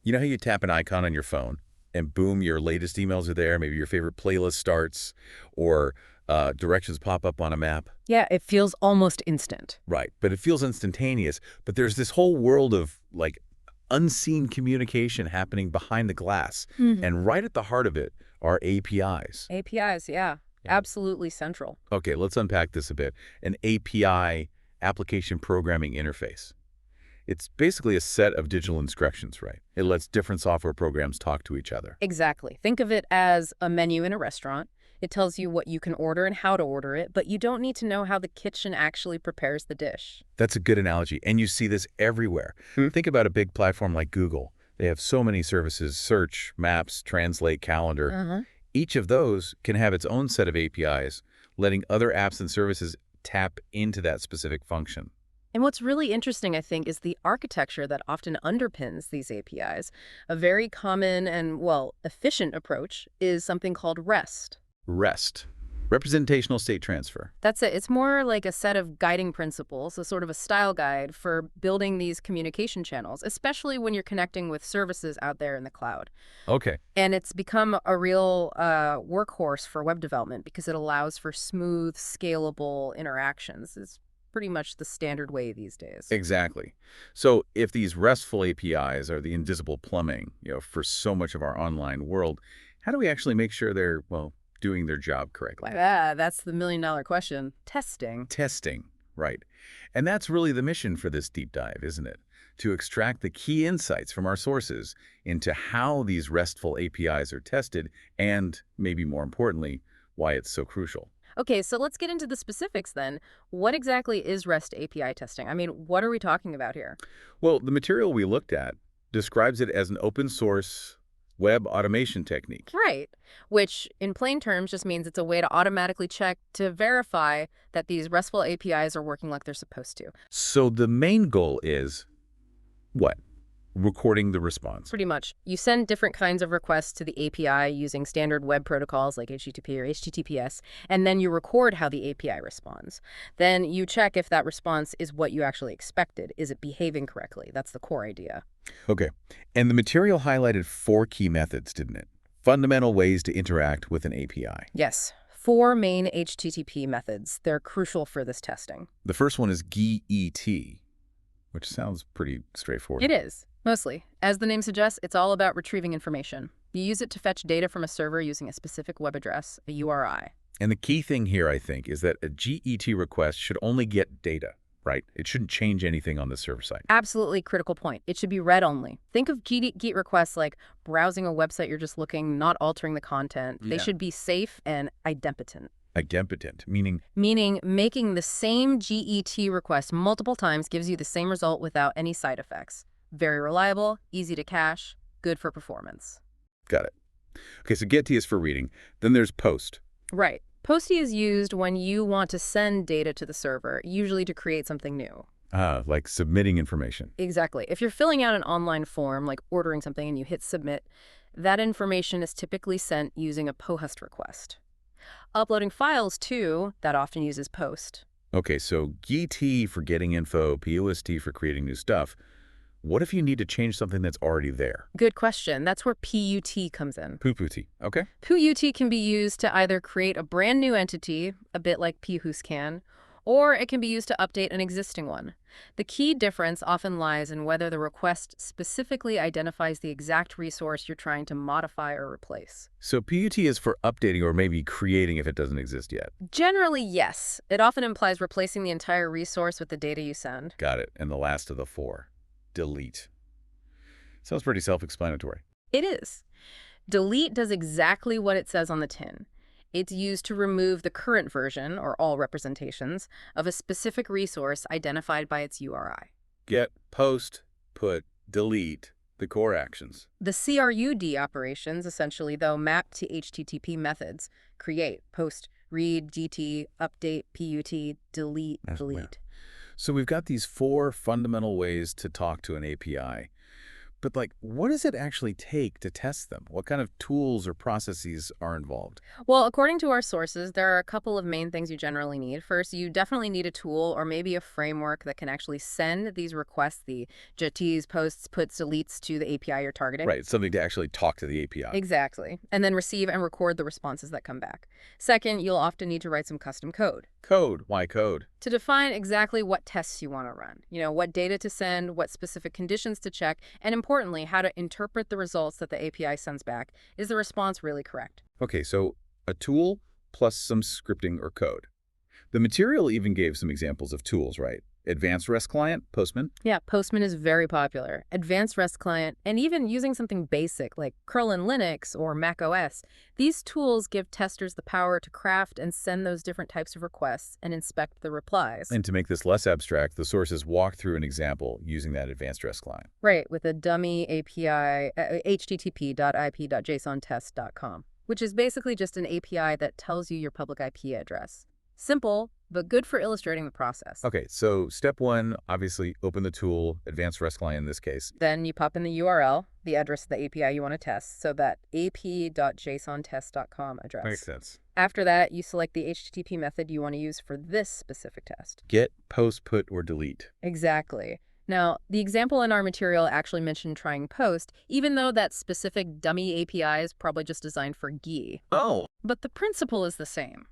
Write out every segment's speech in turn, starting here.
You know how you tap an icon on your phone and boom, your latest emails are there, maybe your favorite playlist starts, or directions pop up on a map? Yeah, it feels almost instant. Right, but it feels instantaneous. But there's this whole world of, like, unseen communication happening behind the glass. Hmm. And right at the heart of it are APIs. APIs, yeah, Yeah. absolutely central. Okay, let's unpack this a bit. An API, application programming interface. It's basically a set of digital instructions, right? It lets different software programs talk to each other. Exactly. Think of it as a menu in a restaurant. It tells you what you can order and how to order it, but you don't need to know how the kitchen actually prepares the dish. That's a good analogy, and you see this everywhere. Think about a big platform like Google. They have so many services: search, maps, translate, calendar. Uh-huh. Each of those can have its own set of APIs, letting other apps and services tap into that specific function. And what's really interesting, I think, is the architecture that often underpins these APIs. A very common and, well, efficient approach is something called REST. REST, representational state transfer. That's it. It's more like a set of guiding principles, a sort of a style guide for building these communication channels, especially when you're connecting with services out there in the cloud. Okay. And it's become a real workhorse for web development because it allows for smooth, scalable interactions. It's pretty much the standard way these days. Exactly. So if these RESTful APIs are the invisible plumbing, for so much of our online world, how do we actually make sure they're, well, doing their job correctly? That's the million-dollar question. Testing. Testing, right. And that's really the mission for this deep dive, isn't it? To extract the key insights from our sources into how these RESTful APIs are tested and, maybe more importantly, why it's so crucial. Okay, so let's get into the specifics then. What exactly is REST API testing? I mean, what are we talking about here? Well, the material we looked at describes it as an open source web automation technique. Right, which in plain terms just means it's a way to automatically check to verify that these RESTful APIs are working like they're supposed to. So the main goal is what? Recording the response. Pretty much. You send different kinds of requests to the API using standard web protocols like HTTP or HTTPS, and then you record how the API responds. Then you check if that response is what you actually expected. Is it behaving correctly? That's the core idea. Okay. And the material highlighted 4 key methods, didn't it? Fundamental ways to interact with an API. Yes, 4 main HTTP methods. They're crucial for this testing. The first one is GET, which sounds pretty straightforward. It is, mostly. As the name suggests, it's all about retrieving information. You use it to fetch data from a server using a specific web address, a URI. And the key thing here, I think, is that a GET request should only get data, right? It shouldn't change anything on the server side. Absolutely critical point. It should be read only. Think of GET requests like browsing a website you're just looking, not altering the content. They Yeah. should be safe and idempotent. Idempotent, meaning, Meaning making the same GET request multiple times gives you the same result without any side effects. Very reliable, easy to cache, good for performance. got it. Okay, so GET is for reading. Then there's POST. Right. Posty is used when you want to send data to the server, usually to create something new. Like submitting information. Exactly. If you're filling out an online form, like ordering something and you hit submit, that information is typically sent using a POST request. Uploading files, too, that often uses POST. Okay, so GET for getting info, POST for creating new stuff. What if you need to change something that's already there? Good question. That's where PUT comes in. PUT, okay? PUT can be used to either create a brand new entity, a bit like PHUS can, or it can be used to update an existing one. The key difference often lies in whether the request specifically identifies the exact resource you're trying to modify or replace. So PUT is for updating or maybe creating if it doesn't exist yet. Generally, yes. It often implies replacing the entire resource with the data you send. Got it. And the last of the 4, delete. Sounds pretty self-explanatory. It is. Delete does exactly what it says on the tin. It's used to remove the current version, or all representations, of a specific resource identified by its URI. Get, post, put, delete, the core actions. The CRUD operations, essentially, though, map to HTTP methods: create, post, read, GT, update, PUT, delete, delete. So we've got these 4 fundamental ways to talk to an API. But like, what does it actually take to test them? What kind of tools or processes are involved? Well, according to our sources, there are a couple of main things you generally need. First, you definitely need a tool or maybe a framework that can actually send these requests, the JTs, posts, puts, deletes to the API you're targeting. Right, something to actually talk to the API. Exactly. And then receive and record the responses that come back. Second, you'll often need to write some custom code Code. Why code? to define exactly what tests you want to run. What data to send, what specific conditions to check, and importantly, how to interpret the results that the API sends back. Is the response really correct? Okay, so a tool plus some scripting or code. The material even gave some examples of tools, right? Advanced REST Client, Postman. Yeah, Postman is very popular. Advanced REST client, and even using something basic like curl in Linux or Mac OS, these tools give testers the power to craft and send those different types of requests and inspect the replies. And to make this less abstract, the sources walk through an example using that Advanced REST Client. Right, with a dummy API, http.ip.jsontest.com, which is basically just an API that tells you your public IP address. Simple, but good for illustrating the process. Okay, so step one, obviously open the tool, Advanced REST Client in this case. Then you pop in the URL, the address of the API you want to test, so that ap.jsontest.com address. Makes sense. After that, you select the HTTP method you want to use for this specific test. Get, post, put, or delete. Exactly. Now, the example in our material actually mentioned trying post, even though that specific dummy API is probably just designed for GUI. Oh. But the principle is the same.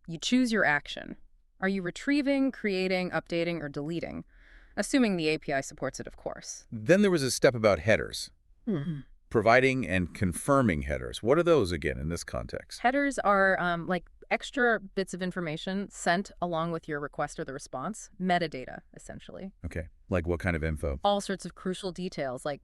You choose your action. Are you retrieving, creating, updating, or deleting? Assuming the API supports it, of course. Then there was a step about headers. Providing and confirming headers. What are those again in this context? Headers are like extra bits of information sent along with your request or the response. Metadata, essentially. Okay, like what kind of info? All sorts of crucial details, like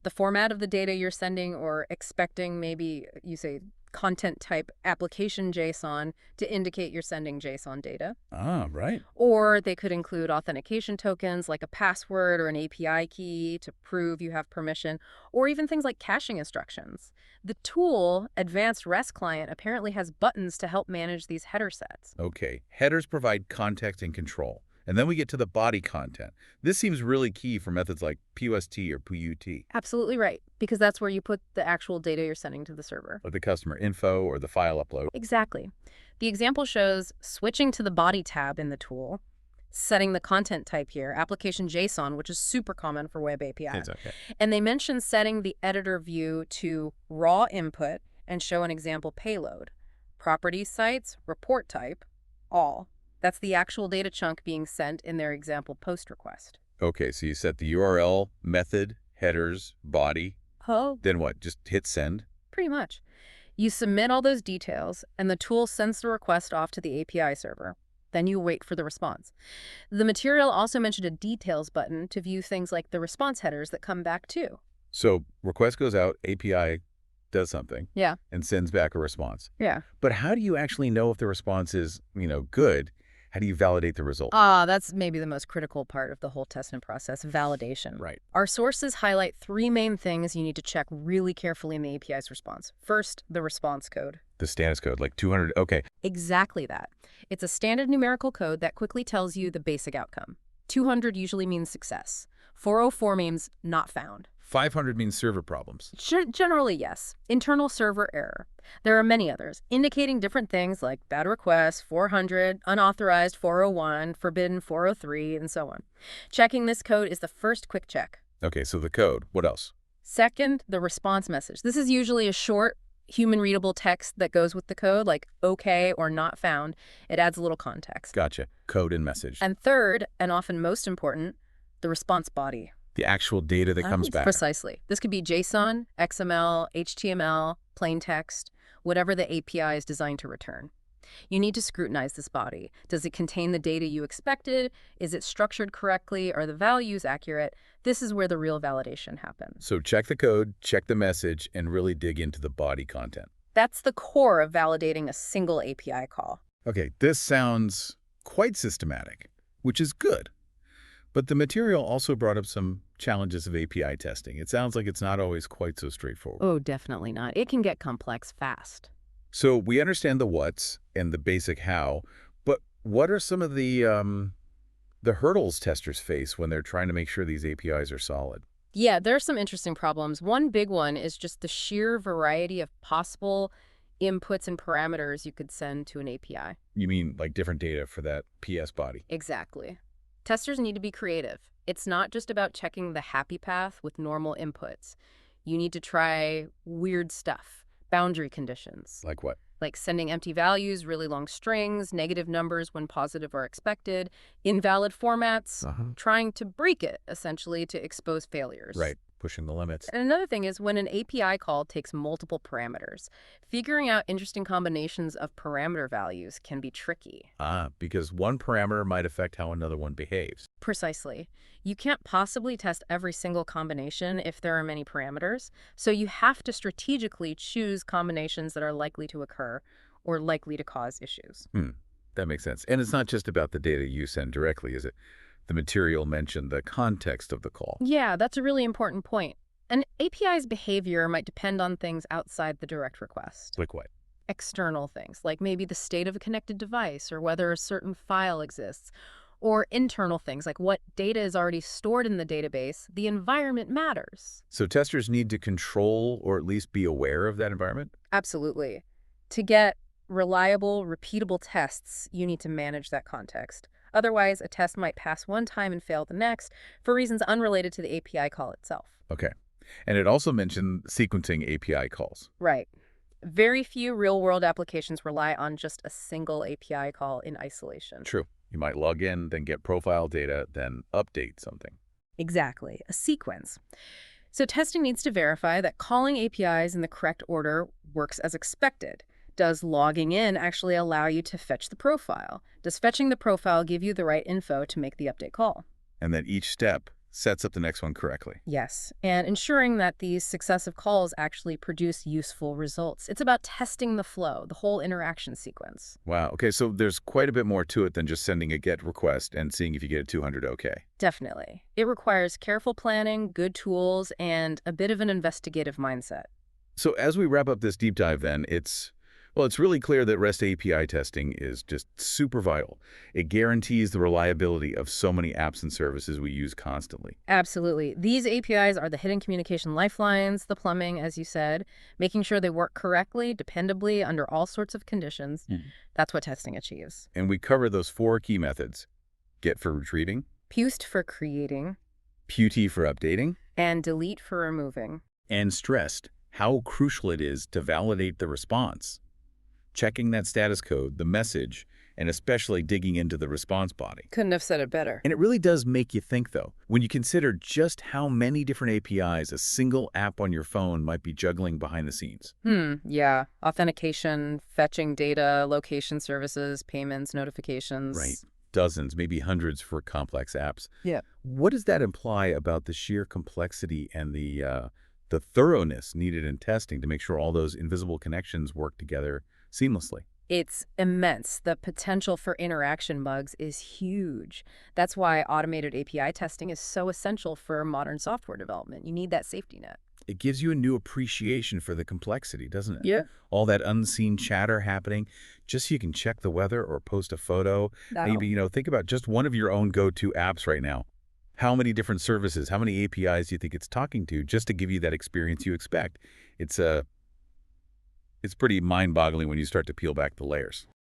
the format of the data you're sending or expecting, maybe you say content type application JSON to indicate you're sending JSON data. Ah, right. Or they could include authentication tokens like a password or an API key to prove you have permission, or even things like caching instructions. The tool, Advanced REST Client, apparently has buttons to help manage these header sets. Okay, headers provide context and control. And then we get to the body content. This seems really key for methods like PUST or PUT. Absolutely right, because that's where you put the actual data you're sending to the server. Like the customer info or the file upload. Exactly. The example shows switching to the body tab in the tool, setting the content type here, application JSON, which is super common for web API. It's okay. And they mention setting the editor view to raw input and show an example payload. Properties sites, report type, all. That's the actual data chunk being sent in their example post request. Okay, so you set the URL, method, headers, body. Oh, Then what? Just hit send? pretty much. You submit all those details, and the tool sends the request off to the API server. Then you wait for the response. The material also mentioned a details button to view things like the response headers that come back too. So request goes out, API does something. Yeah. And sends back a response. Yeah. But how do you actually know if the response is, good? How do you validate the result? That's maybe the most critical part of the whole testing process, validation. Right. Our sources highlight three main things you need to check really carefully in the API's response. First, the response code. The status code, like 200, okay. Exactly that. It's a standard numerical code that quickly tells you the basic outcome. 200 usually means success. 404 means not found. 500 means server problems. Generally, yes. Internal server error. There are many others, indicating different things like bad request, 400, unauthorized 401, forbidden 403, and so on. Checking this code is the first quick check. Okay, so the code. What else? Second, the response message. This is usually a short, human-readable text that goes with the code, like OK or not found. It adds a little context. Gotcha. Code and message. And third, and often most important, the response body. The actual data that comes back. Precisely. This could be JSON, XML, HTML, plain text, whatever the API is designed to return. You need to scrutinize this body. Does it contain the data you expected? Is it structured correctly? Are the values accurate? This is where the real validation happens. So check the code, check the message, and really dig into the body content. That's the core of validating a single API call. Okay, this sounds quite systematic, which is good. But the material also brought up some challenges of API testing. It sounds like it's not always quite so straightforward. Oh, definitely not. It can get complex fast. So we understand the what's and the basic how, but what are some of the hurdles testers face when they're trying to make sure these APIs are solid? Yeah, there are some interesting problems. One big one is just the sheer variety of possible inputs and parameters you could send to an API. You mean like different data for that PS body? Exactly. Testers need to be creative. It's not just about checking the happy path with normal inputs. You need to try weird stuff, boundary conditions, Like what? like sending empty values, really long strings, negative numbers when positive are expected, invalid formats, Uh-huh. trying to break it, essentially, to expose failures. Right. Pushing the limits. And another thing is when an API call takes multiple parameters, figuring out interesting combinations of parameter values can be tricky. Ah, because one parameter might affect how another one behaves. Precisely. You can't possibly test every single combination if there are many parameters, so you have to strategically choose combinations that are likely to occur or likely to cause issues. Hmm. That makes sense. And it's not just about the data you send directly, is it? The material mentioned, the context of the call. Yeah, that's a really important point. An API's behavior might depend on things outside the direct request. Like what? External things, like maybe the state of a connected device or whether a certain file exists, or internal things like what data is already stored in the database. The environment matters. So testers need to control or at least be aware of that environment? Absolutely. To get reliable, repeatable tests, you need to manage that context. Otherwise, a test might pass one time and fail the next for reasons unrelated to the API call itself. Okay. And it also mentioned sequencing API calls. Right. Very few real-world applications rely on just a single API call in isolation. True. You might log in, then get profile data, then update something. Exactly, a sequence. So testing needs to verify that calling APIs in the correct order works as expected. Does logging in actually allow you to fetch the profile? Does fetching the profile give you the right info to make the update call? And then each step sets up the next one correctly. Yes, and ensuring that these successive calls actually produce useful results. It's about testing the flow, the whole interaction sequence. Wow. Okay, so there's quite a bit more to it than just sending a GET request and seeing if you get a 200 okay. Definitely. It requires careful planning, good tools, and a bit of an investigative mindset. So as we wrap up this deep dive then, it's really clear that REST API testing is just super vital. It guarantees the reliability of so many apps and services we use constantly. Absolutely. These APIs are the hidden communication lifelines, the plumbing, as you said, making sure they work correctly, dependably, under all sorts of conditions. That's what testing achieves. And we cover those 4 key methods: GET for retrieving, Pust for creating, PUT for updating, and delete for removing. and stressed how crucial it is to validate the response. Checking that status code, the message, and especially digging into the response body. Couldn't have said it better. And it really does make you think, though, when you consider just how many different APIs a single app on your phone might be juggling behind the scenes. Yeah. Authentication, fetching data, location services, payments, notifications. Right. Dozens, maybe hundreds for complex apps. Yeah. What does that imply about the sheer complexity and the thoroughness needed in testing to make sure all those invisible connections work together seamlessly? It's immense. The potential for interaction bugs is huge. That's why automated API testing is so essential for modern software development. You need that safety net. It gives you a new appreciation for the complexity, doesn't it? Yeah. All that unseen chatter happening, just so you can check the weather or post a photo. Maybe, think about just one of your own go-to apps right now. How many different services, how many APIs do you think it's talking to just to give you that experience you expect? It's pretty mind-boggling when you start to peel back the layers.